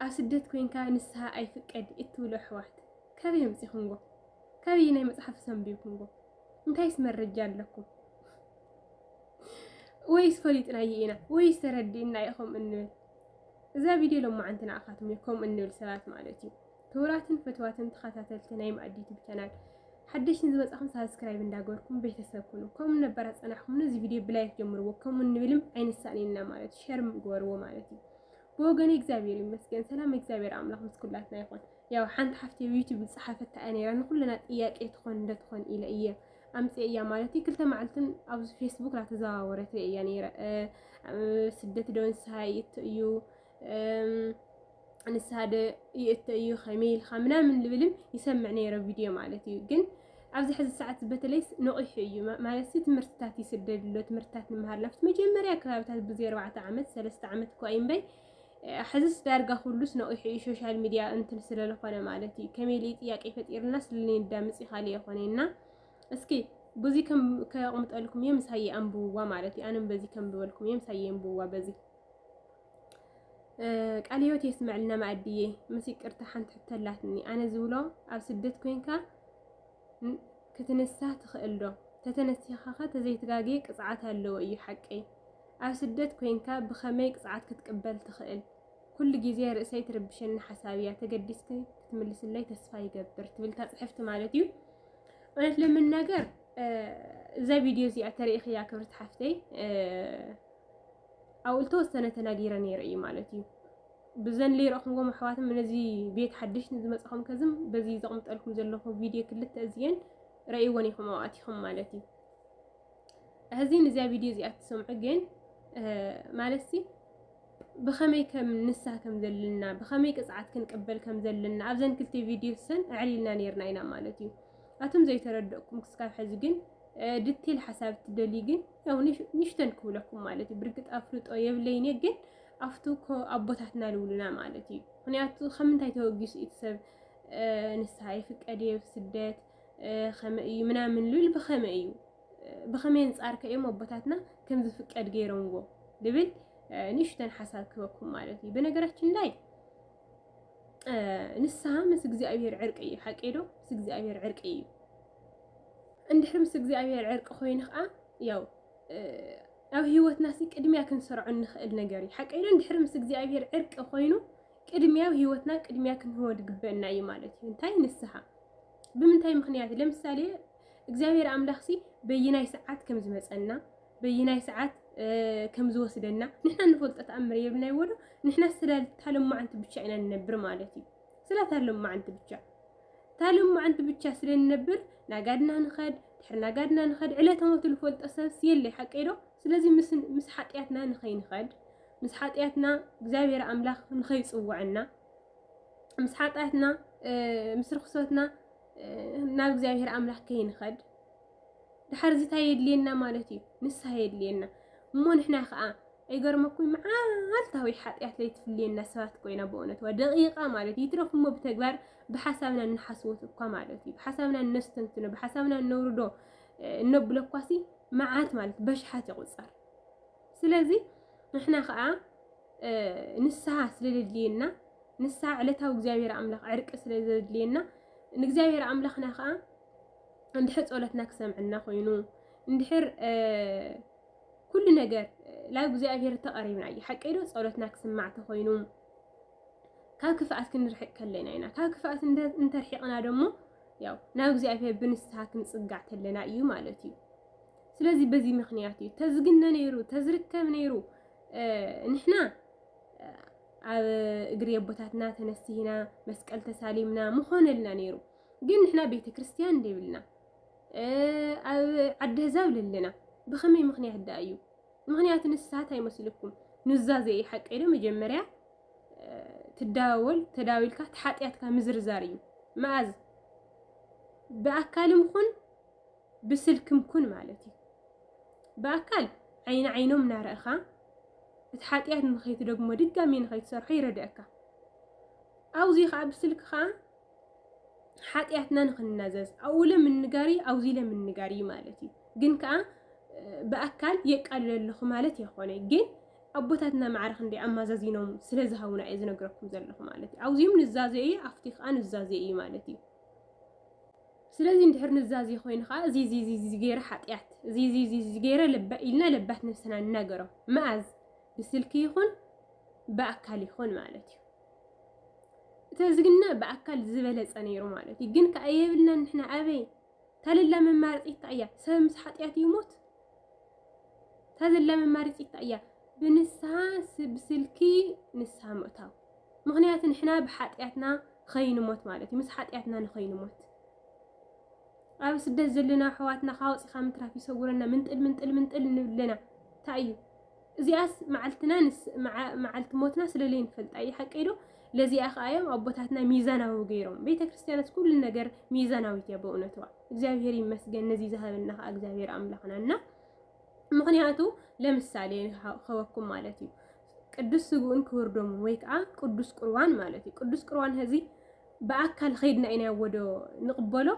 أسدت كوين كان نسها أي فقد إتولو حوات كبيهم سيخنقو كبينا مصحف سنبيكنقو انتايس من الرجال لكم ويس فريتنا يينا ويس تردينا يخم إنه إذا فيديو لما عندنا أخاتم يكم إنه السلات مالتي توراتن فتواتن تخاتاتلتنا يمأديتو بكنال حدش نزبط أخم سبسكرايب نداغوركم بيتسابكم كم نبرز أنا خم نزي فيديو بلايك جمرو كم نبلم عين السالينا مالتي شرم جورو مالتي بوغني إكزابير مسكين سلام إكزابير أملاك مسكولاتنا يخون يا حنت حفتي يوتيوب صحافة تأنيرا كلنا إياك إتخون دتخون إلى إيه أمس إيه مالتي كلتا معلتن أو فيسبوك لا تزاورت يعني سدت دون سايت يو أنا سهادة يو خميل خمنا من الفيلم يسمعني يرى فيديو مالتي جن أبز حز الساعات بتليس نقيح يو مالتي تمرتاتي سدد له تمرتات نمهار لفت مجمريا كلابتات بزير 4 عامات 3 عامات كوين بي حزس دارجا خلص نقيح سوشيال ميديا أنت نسلا لقنا مالتي كميليت يا كيف تير الناس اللي ندامس خالي خونينا اسكي بزي كم كقمت لكم يمس هي أنبوة مالتي أنا بزي كم بقولكم يمس هي أنبوة بزي قاليوت يسمع لنا معديه مسيك ارتحان تحتلاتني أنا زولو أو سدت كوينكا كتنساه تخيلو تتنسي خاخة تزي تقاقي قصعاتها اللو أي حقي أو سدت كوينكا بخمي قصعات كتقبل تخيل كل جيزي رأسي تربشن حسابيا تقديسكي تملس اللي تسفاي قبر تبلتا صحفت مالتيو وانت لما الناقر زي فيديو زي التاريخ يا كبرت حفتي أو التوسنة تناقيرا نيرئي مالتي بزن لي رقم قوم حواتم من زي بيت حدش نزم أسخم كزم بزي زقمت لكم زلهم فيديو كل التأزين رأي ونيكم وقاتكم مالتي هزين زي فيديو زي أتسمع جين مالتي بخمي كم نسا كم زلنا بخمي قصعات كنقبل كم زلنا أبزن كلتي فيديو سن علينا نيرنا إنا مالتي أتم زي تردقكم كسكاف حزقين دتيل حساب تدليجين أو نشتنكو لكم مالتي برقت أفرط أو يبلين يجين أفتوكو أبوتاتنا لولنا مالتي هنياتو خمنتاي توقيس إتسب نسهاي فك أديو سدات خمئي منا من لول بخمئيو بخمين سأرك يوم أبوتاتنا كم زفك أدقيرونغو دبل نشتن حساب كوكم مالتي بنقرأتشن لاي نسها مسك زي أبير عرقي حكيدو مسك زي أبير عرقي عند مسك زي أبير عرق خوي نخأ يو أو هيوت ناسي قدميا كنسرعو نخأل نقري حكيدو عند مسك زي أبير عرق خوينو قدميا وهيوتنا قدميا كنهو دقبئنا أي مالتي انتاي نسها بمنتاي مخنياتي لمسالي እግዚአብሔር አምላኽሲ በየናይ ሰዓት ከም ዝመፀና በየናይ ሰዓት ከም ዝወስደና ንሕና ንፈልጦ ተኣምር የብልናይ ወዶ ንሕና ስለታለማዓንቲ ብቻ ኢና ንነብር ማለት እዩ ስለታለማዓንቲ ብቻ ታለማዓንቲ ብቻ ስለንነብር ናጋድና ንኸድ ድሕር ናጋድና ንኸድ ዕለታዊ ትልፈልጦ ሰብስ የለይ ሓቀይዶ ስለዚ ምስ ሓጢያትና ንኸይንኸድ ምስ ሓጢያትና እግዚአብሔር አምላኽ ንኸይፅውዐና ምስ ሓጢያትና ምስ ርክሶትና ናብ እግዚአብሔር አምላኽ ከይንኸድ ድሓር ዝታ የድልየና ማለት እዩ ንስሓ የድልየና እሞ ንሕና ከዓ ኣይገርመኩም መዓልታዊ ሓጢያት ላይ ትፍልየና ሰባት ኮይና በእውነት ወደቂቃ ማለት ይትረፍሞ ብተግባር ብሓሳብና ንሓስወት እኳ ማለት እዩ ብሓሳብና ነስተንትኖ ብሓሳብና ነውርዶ እነብለኳሲ መዓት ማለት በሽሓት ይቁፀር ስለዚ ንሕና ከዓ ንስሓ ስለዘድልየና ንስሓ ዕለታዊ እግዚአብሔር አምላኽ ዕርቂ ስለዘድልየና ንእግዚአብሔር አምላኽና ከዓ እንድሕር ጸሎትና ክሰምዕና ኮይኑ እንድሕር ኩሉ ነገር ላብ እግዚአብሔር ተቀሪብና እዩ ሓቀይዶ ጸሎትና ክስማዕ ተኮይኑ ካብ ክፍኣት ክንርሕቅ ከለና ኢና ካብ ክፍኣት እንተርሒቅና ደሞ ያው ናብ እግዚአብሔር ብንስሓ ክንጽጋዕ ተለና እዩ ማለት እዩ ስለዚ በዚ ምክንያት እዩ ተዝግነ ነይሩ ተዝርከብ ነይሩ ንሕና ኣብ እግሪ ኣቦታትና ተነስቲና መስቀል ተሳሊምና ምኾነልና ነይሩ ግን ንሕና ቤተ ክርስቲያን ደይብልና ኣብ ዓዲ ህዛብ ለለና ብኸመይ ምክንያት ዳ እዩ ምክንያት ንስሓት ኣይመስልኩም ንዛዘ ሓቀይዶ መጀመርያ ትዳወል ተዳዊልካ ተሓጢያትካ ምዝርዛር እዩ መዓዝ በአካልም ኩን ብስልክም ኩን ማለት እዩ በአካል ዓይና ዓይኖም ናረእኻ እትሓጢያት ንኸይት ደግሞ ድጋሚ ንኸይትሰርሖ ይረድአካ ኣውዚ ከዓ ብስልክ ከዓ ሓጢያትና ንኽንናዘዝ ኣብኡ ለምንጋሪ ኣውዚ ለምንጋሪ ማለት እዩ ግን ከዓ በአካል የቃልለለኹ ማለት ይኾነ ግን ኣቦታትና ማዕረኽ እንደ ኣማዛዚኖም ስለዝሃውና እየ ዝነግረኩም ዘለኹ ማለት እዩ ኣውዚኦም ንዛዘ እዩ ኣፍቲ ከዓ ንዛዘ እዩ ማለት እዩ ስለዚ እንድሕር ንዛዘ ኮይኑ ከዓ እዚ ገይረ ሓጢያት እዚ ገይረ ኢልና ለባት ነፍስና ንናገሮ መኣዝ ብስልኪ ይኹን በኣካል ይኹን ማለት እዩ ተዝግና በኣካል ዝበለፀ ነይሩ ማለት እዩ ግን ከዓ የብልና ንሕና ኣበይ ታለላ መማርፂት እያ ሰብ ምስ ሓጢያት ይሞት ታዘላ መማርፂት እያ ብንስሓ ብስልኪ ንስሓ ምእታው ምክንያቱ ንሕና ብሓጢያትና ኸይንሞት ማለት እዩ ምስ ሓጢያትና ንኸይንሞት ኣብ ስደት ዘለና ኣሕዋትና ካወፂኻ ምትራፍ ይሰውረና ምንጥል ንብለና እንታይ እዩ እዚኣስ መዓልትና መዓልቲ ሞትና ስለለይ ንፈልጣ እዩ ሓቀይዶ ለዚኣ ኸኣዮም ኣቦታትና ሚዛናዊ ገይሮም ቤተክርስትያናት ኩሉ ነገር ሚዛናዊት እያ በእውነትዋ እግዚአብሔር ይመስገን ነዚ ዝሃበና ከዓ እግዚአብሔር ኣምላኽናና ምክንያቱ ለምሳሌ ኸወኩም ማለት እዩ ቅዱስ ስጉእን ክቡር ደሙን ወይ ከዓ ቅዱስ ቁርባን ማለት እዩ ቅዱስ ቁርባን ህዚ በኣካል ኸይድና ኢና ወዶ ንቕበሎ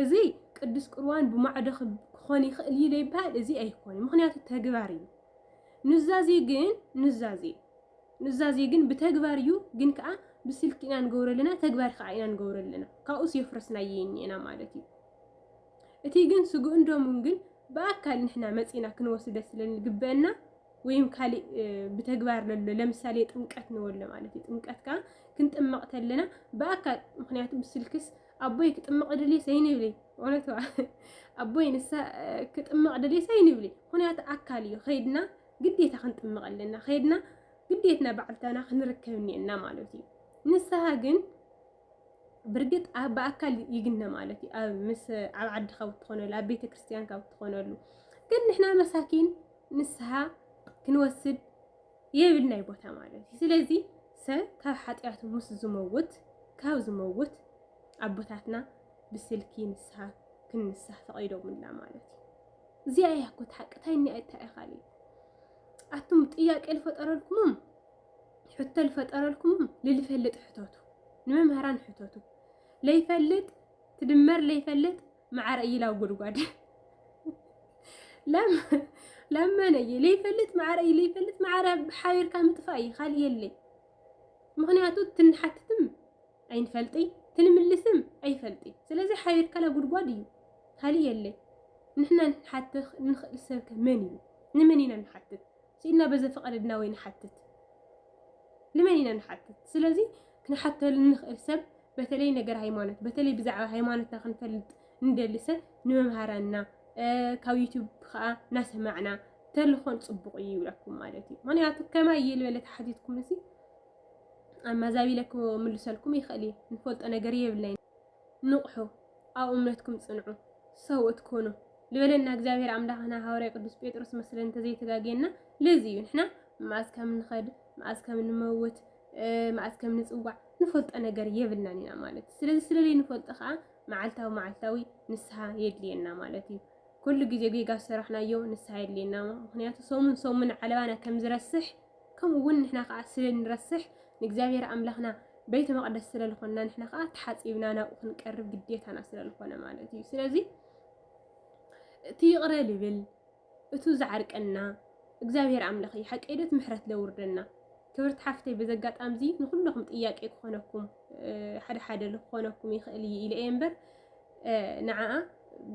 እዚ ቅዱስ ቁርባን ብማዕዶ ክኾን ይኽእል እዩ ይባሃል እዚ ኣይኮነን ምክንያቱ ተግባር እዩ ኑዛዜ ግን ብተግባር እዩ ግን ከዓ ብስልኪ ኢና ንገብረለና ተግባር ከዓ ኢና ንገብረለና ካብኡስ የፍረስና ይኒና ማለት እዩ እቲ ግን ስጉእን ደሙን ግን በኣካል ንሕና መፂና ክንወስደ ስለንግበአና ወይም ካሊእ ብተግባር ለሎ ለምሳሌ ጥምቀት ንወሎ ማለት እዩ ጥምቀትካ ክንጥመቕ ተለና በኣካል ምክንያቱ ብስልክስ ኣቦይ ክጥምቕ ደልየ ሰይንብለይ እውነትዋ ኣቦይ ንሳ ክጥምቕ ደልየ ሰይንብለይ ምክንያቱ ኣካል እዩ ኸይድና ግዴታ ክንጥምቕ ኣለና ኸይድና ግዴትና በዓልታና ክንርከብ እኒአና ማለት እዩ ንስሓ ግን ብርግጥ በኣካል ይግነ ማለት እዩ ኣብ ዓዲ ካብ እትኾነሉ ኣብ ቤተ ክርስቲያን ካብ እትኾነሉ ግን ንሕና መሳኪን ንስሓ ክንወስድ የብልናይ ቦታ ማለት እዩ ስለዚ ሰብ ካብ ሓጢያቱ ምስ ዝመውት ኣቦታትና ብስልኪ ንስሓ ክንስሓ ፈቒዶምና ማለት እዩ እዚኣ እያ እኮ ተሓቅታይ ኒኣታ ኢኻሊ ኣቱም ጥያቄ ልፈጠረልኩምም ሕቶ ልፈጠረልኩምም ልልፈልጥ ሕቶቱ ንመምህራን ሕቶቱ ለይፈልጥ ትድመር ለይፈልጥ ማዕረ ኢላው ጉድጓድ ለመነየ ለይፈልጥ ማዕረ ሓቢርካ ምጥፋእ እዩ ካልእ የለይ ምክንያቱ ትንሓትትም ኣይንፈልጢ ትንምልስም ኣይፈልጢ ስለዚ ሓቢርካ ላ ጉድጓድ እዩ ካልእ የለይ ንሕና ንሓትት ንኽእል ሰብ መን እዩ ንመን ኢና ንሓትት ሲኢልና በዘፈቐደድና ወይ ንሓትት ንመን ኢና ንሓትት ስለዚ ክንሓተሉ ንኽእል ሰብ በተለይ ነገር ሃይማኖት በተለይ ብዛዕባ ሃይማኖትና ክንፈልጥ እንደሊ ሰብ ንመምሃራና ካብ ዩቲዩብ ከዓ ናሰማዕና ተልኾን ፅቡቕ እዩ ይብለኩም ማለት እዩ ምክንያቱ ከማይ ልበለ ተሓቲትኩም እሲ ኣማዛቢለኩም ምልሰልኩም ይኽእል እየ ንፈልጦ ነገር የብለይ ንቑሑ ኣብ እምነትኩም ፅንዑ ሰውእት ኮኑ ልበለና እግዚአብሔር ኣምላኽና ሐዋርያ ቅዱስ ጴጥሮስ መስለ እንተዘይተጋገየና ለዚ እዩ ንሕና መዓዝ ከም ንኸድ መዓዝ ከም ንመውት መዓዝ ከም ንፅዋዕ ንፈልጦ ነገር የብልናን ኢና ማለት ስለዚ ስለለይ ንፈልጦ ከዓ መዓልታዊ ንስሓ የድልየና ማለት እዩ ኩሉ ግዜ ጌጋ ሰራሕናዮ ንስሓ የድልየና ምክንያቱ ሰሙን ዓለባና ከም ዝረስሕ ከምኡ እውን ንሕና ከዓ ስለንረስሕ ንእግዚአብሔር ኣምላኽና ቤተ መቅደስ ስለልኾንና ንሕና ከዓ ተሓፂብና ናብኡ ክንቀርብ ግዴታና ስለልኾነ ማለት እዩ ስለዚ እቲ ይቕረ ልብል እቱ ዝዓርቀና እግዚአብሔር ኣምላኽ እዩ ሓቀይዶት ምሕረት ለውርደና ክብርት ሓፍተይ በዘጋጣምዚ ንኩልኩም ጥያቄ ክኾነኩም ሓደ ልኾነኩም ይኽእል እዩ ኢለ እየ እምበር ንዓኣ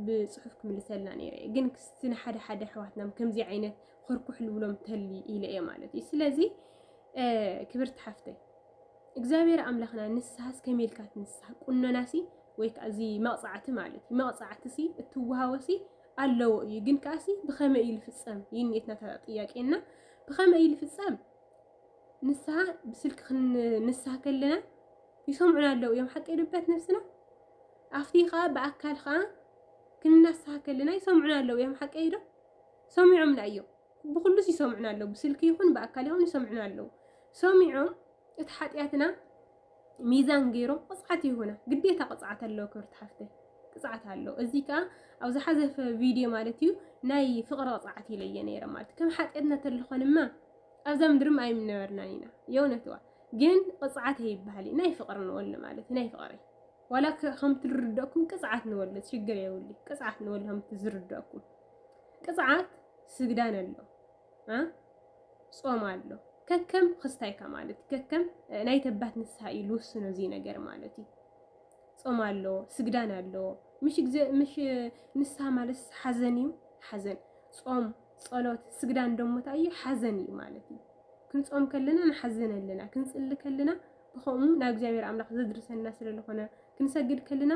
ብፅሑፍ ክምልሰልና ነይረ ግን ክስትን ሓደ ኣሕዋትና ከምዚ ዓይነት ኮርኩሕ ልብሎም ተሊ ኢለ እየ ማለት እዩ ስለዚ ክብርት ሓፍተይ እግዚአብሔር ኣምላኽና ንስሓስ ከመይልካት ንስሓ ቁኖናሲ ወይ ከዓ እዚ መቕፃዕቲ ማለት እዩ መቕፃዕቲ ሲ እትወሃወሲ ኣለዎ እዩ ግን ካሲ ብኸመይ እዩ ልፍፀም ይንየትና ጥያቄና ብኸመይ እዩ ልፍፀም ንስሓ ብስልክ ንስሓ ከለና ይሰምዑና ኣለዉ እዮም ሓቂ ልበት ነፍስና ኣፍቲ ከዓ በኣካል ከዓ ክንናስሓ ከለና ይሰምዑና ኣለዉ እዮም ሓቂ ዶ ሰሚዖምና እዮም ብኩሉስ ይሰምዑና ኣለዉ ብስልኪ ይኹን በኣካል ይኹን ይሰምዑና ኣለዉ ሰሚዖም እቲ ሓጢያትና ሚዛን ገይሮም ቅፅዓት ይሁና ግዴታ ቅፅዓት ኣለዎ ክብርት ሓፍተይ ቅፅዓት ኣለዎ እዚ ከዓ ኣብ ዝሓዘፈ ቪድዮ ማለት እዩ ናይ ፍቕሪ ቅፅዓት ኢለየ ነይረ ማለት ከም ሓጢያትና ተልኾንማ ኣብዛ ምድርም ኣይምነበርናን ኢና የውነትዋ ግን ቅፅዓት ይበሃል ናይ ፍቕሪ ንወሉ ማለት ናይ ፍቕሪ ዋላ ከምቲ ዝርድአኩም ቅፅዓት ንወሉ ችግር የብሉ ቅፅዓት ንወሉ ከምቲ ዝርድአኩም ቅፅዓት ስግዳን ኣሎ ጾም ኣሎ ከከም ክስታይካ ማለት ከከም ናይ ተባት ንስሓ ኢሉ ወስኖ እዚ ነገር ማለት እዩ ጾም ኣሎ ስግዳን ኣሎ ምሽ ንስሓ ማለት ሓዘን እዩ ሓዘን ጾም ጸሎት ስግዳን ደሞ ታዩ ሓዘን እዩ ማለት እዩ ክንጾም ከለና ንሓዘን ኣለና ክንጽሊ ከለና ብኸምኡ ናብ እግዚአብሔር ኣምላኽ ዘድርሰና ስለለኾነ ክንሰግድ ከለና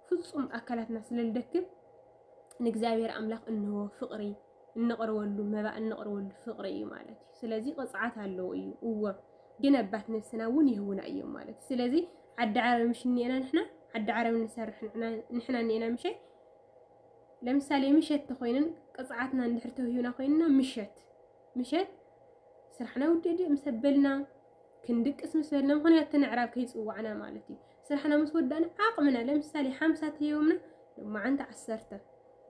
ፍጹም ኣካላትና ስለልደክም ንእግዚአብሔር ኣምላኽ እንሆ ፍቕሪ እንቕርበሉ መባእ እንቕርበሉ ፍቕሪ እዩ ማለት እዩ ስለዚ ቅፅዓት ኣለዎ እዩ እወ ግን ኣባት ነፍስና እውን ይህውና እዮም ማለት ስለዚ ዓዲ ዓረብ ምሽ እኒአና ንሕና ዓዲ ዓረብ ንሰርሕ ንሕና እኒአና ምሸይ ለምሳሌ ምሸት ተኾይንን ቅፅዓትና እንድሕር ተህዩና ኮይንና ምሸት ስራሕና ውድድ ምሰበልና ክንድቅስ ምስበልና ምክንያት ተንዕራብ ከይፅዋዕና ማለት እዩ ስራሕና ምስ ወዳእና ዓቕምና ለምሳሌ 50 ተየውምና ማዓንተ 10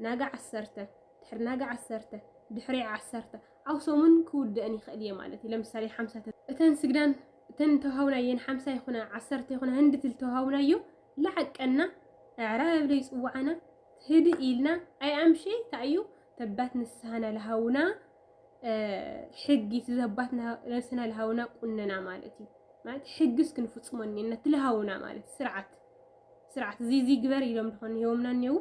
ናጋ 10 ድሕር ናጋ 10 ድሕሪ 10 አው ሰሙን ክውድእን ይኽእል እየ ማለት እዩ ለምሳሌ 50 እተን ስግዳን እተን ተዋውናየን 50 ይኹና 10 ይኹና ህንድት ተዋውናዮ ለሐቀና ኣዕራብ ላይ ፅዋዕና ህድ ኢልና ኣይ ኣምሺ ታዩ ተባት ንስሃና ለሃውና ሕጊ ተዘባትና ነስና ለሃውና ቁነና ማለት እዩ ማለት ሕግስ ክንፍጽሞን እነት ለሃውና ማለት ስርዓት ዚ ግበር ኢሎም ድኾን ይውምና ነው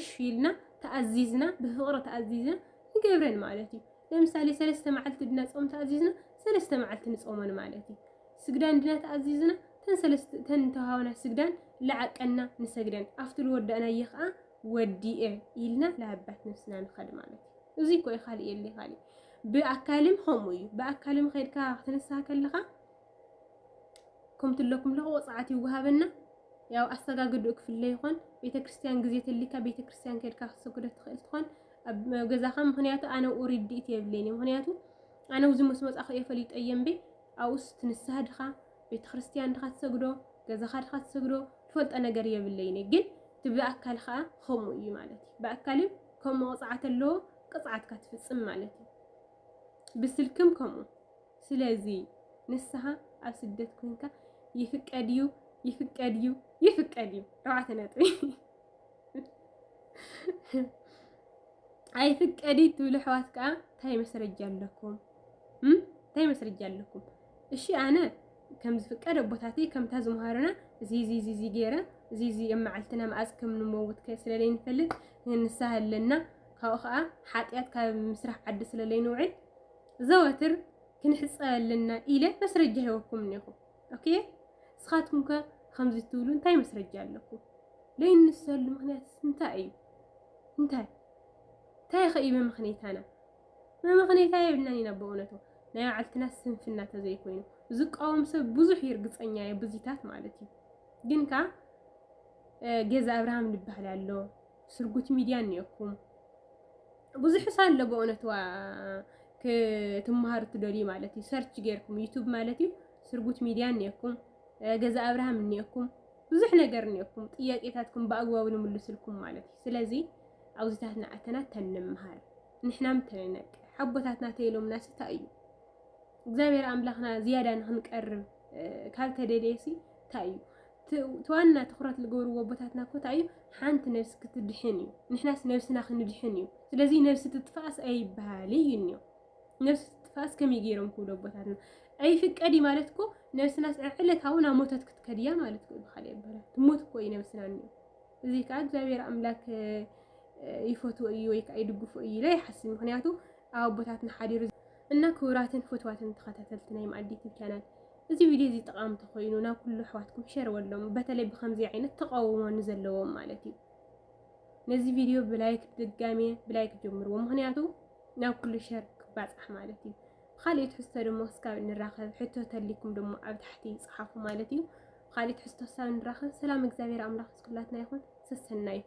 እሺ ኢልና ተኣዚዝና ብፍቕሪ ተኣዚዝና ንገብረን ማለት እዩ ለምሳሌ 3 መዓልቲ ድና ጾም ተኣዚዝና 3 መዓልቲ ንጾመን ማለት እዩ ስግዳን ድና ተኣዚዝና ተን ተሃውና ስግዳን ለዓቀና ንሰግደን ኣፍትሉ ወዳእና ይኸአ ወዲኤ ኢልና ለአባት ነፍስና ንኸድ ማለት እዩ እዚ ኮይ ኻሊ የለ ኻሊ ብኣካልም ከምኡ እዩ ብኣካልም ኸይድካ ክትንስሓ ከለኻ ከምትለኩም ለቆጻዓት ይወሃበና ያው ኣስተጋግዱ ክፍለ ይኾን ቤተክርስቲያን ግዜ ተሊካ ቤተክርስቲያን ከይድካ ክትሰግድ ትኽእል ትኾን ኣብ ገዛኻ ምክንያቱ ኣነ ኦሪዲት የብለኒ ምክንያቱ ኣነ ውዝ መስመጻኽ የፈሊጥ እየምቤ ኣውስ ትንስሓ ድኻ ቤተክርስቲያን ድኻ ትሰግዶ ገዛኻ ድኻ ትሰግዶ ትፈልጠ ነገር የብለኒ ግን ትብኣካል ኸኣ ከምኡ እዩ ማለት እዩ ብኣካልም ከምኡ ቅፅዓት ኣለዎ ቅፅዓትካ ትፍጽም ማለት እዩ ብስልክም ከምኡ ስለዚ ንስሓ ኣብ ስደት ኮንካ ይፍቀድ እዩ 4 ነጥቢ ኣይፍቀዲ ትብሉ ሕዋት ከዓ ታይ መስረጃ ኣለኩም እሺ ኣነ ከም ዝፍቀድ ኣቦታቴ ከምታ ዝምሃሩና እዚ ገይረ እዚ የማዓልትና ማዓዝ ከም ንመውት ስለለይ ንፈልጥ ንስሓ ኣለና ካብኡ ከዓ ሓጢያት ካብ ምስራሕ ዓዲ ስለለይ ንውዕል ዘወትር ክንሕፀበልና ኢለ መስረጃ ይወኩም ነኹም ኦኬ ስኻትኩም ከ ከምዚ ትብሉ እንታይ መስረጃ ኣለኩም ለይንሰሉ ምክንያት እንታይ እዩ እንታይ ኸይበ ምክንያታና ምክንያታ ይብልናኒና በእውነቱ ናይ ዓልትና ስንፍና ተዘይኮይኑ ዝቃወም ሰብ ብዙሕ ይርግፀኛ የብዚታት ማለት እዩ ግን ካ ገዛ አብርሃም ልባህል ኣሎ ስርጉት ሚድያ እንየኩም ብዙሕ ሳለ በእውነቱ ክትመሃሩ ትደልዩ ማለት እዩ ሰርች ገይርኩም ዩቲዩብ ማለት እዩ ስርጉት ሚድያ እንየኩም ገዛ አብርሃም እንየኩም ብዙሕ ነገር እንየኩም ጥያቄታትኩም በአግባቡ ንምልስልኩም ማለት እዩ ስለዚ አውዝታትና ኣተና ተንምሃር ንሕናም ተነነቅ ሓቦታትና ተይሎምና ስታ እዩ እግዚአብሔር አምላኽና ዝያዳ ንክንቀርብ ካልተደለየሲ ታዩ ተዋና ትኩረት ልገብርዎ ቦታትና ኮታ እዩ ሓንቲ ነፍስ ክትድሕን እዩ ንሕናስ ነፍስና ክንድሕን እዩ ስለዚ ነፍስ ትጥፋስ ኣይባሃል እዩ ነፍስ ትጥፋስ ከመይ ገይሮም ክብሎ ቦታትና ኣይፍቀዲ ማለትኮ ነፍስና ዕለታውን ሞተት ክትከድያ ማለትኮ ይባሃል ይባላል ትሞት ኮ ነፍስና እዩ እዚ ከዓ እግዚአብሔር አምላክ ይፈቱ እዩ ወይ ከዓ ይድግፉ እዩ ላይ ሓስብ ምክንያቱ ኣብ ቦታትና ሓዲሩ እና ክብራትን ፍትዋትን ተኸታተልቲ ናይ ማዕዲት ቻናል እዚ ቪድዮ እዚ ጠቃሚ ተኮይኑ ናብ ኩሉ ሕዋትኩም ሼር ወሎም በተለይ ብከምዚ ዓይነት ተቃውሞን ዘለዎም ማለት እዩ ነዚ ቪድዮ ብላይክ ድጋሜ ብላይክ ጀምርዎ ምክንያቱ ናብ ኩሉ ሼር ክባጽሕ ማለት እዩ خالد حسته دمو اسكاب نراخذ حتى تليكم دمو ኣብ ታሕቲ ጽሓፉ ማለት እዩ خالد حسته ሳብ نراخذ ሰላም እግዚአብሔር አምላክ ስኩላትና ይኹን ሰሰናይ